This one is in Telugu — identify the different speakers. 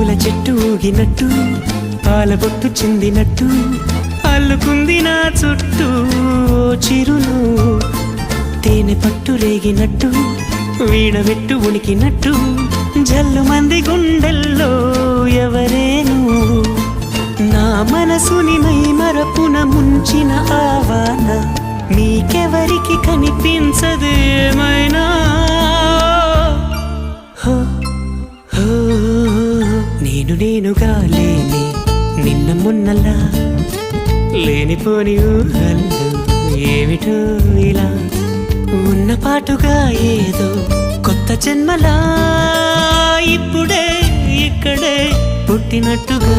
Speaker 1: పూల చెట్టు ఊగినట్టు పాల బొట్టు చిందినట్టు అల్లుకుంది నా చుట్టూ చిరును తేనె పట్టు రేగినట్టు వీడబెట్టు ఉనికినట్టు జల్లు మంది గుండెల్లో ఎవరేను నా మనసుని మై మరపున ముంచిన ఆవాన నీకెవరికి కనిపించదు ఏమైనా నేనుగా లేని నిన్న మొన్నలా లేనిపోని ఊహల్లో ఏమిటో ఇలా ఉన్న పాటుగా ఏదో కొత్త జన్మలా ఇప్పుడే ఇక్కడే పుట్టినట్టుగా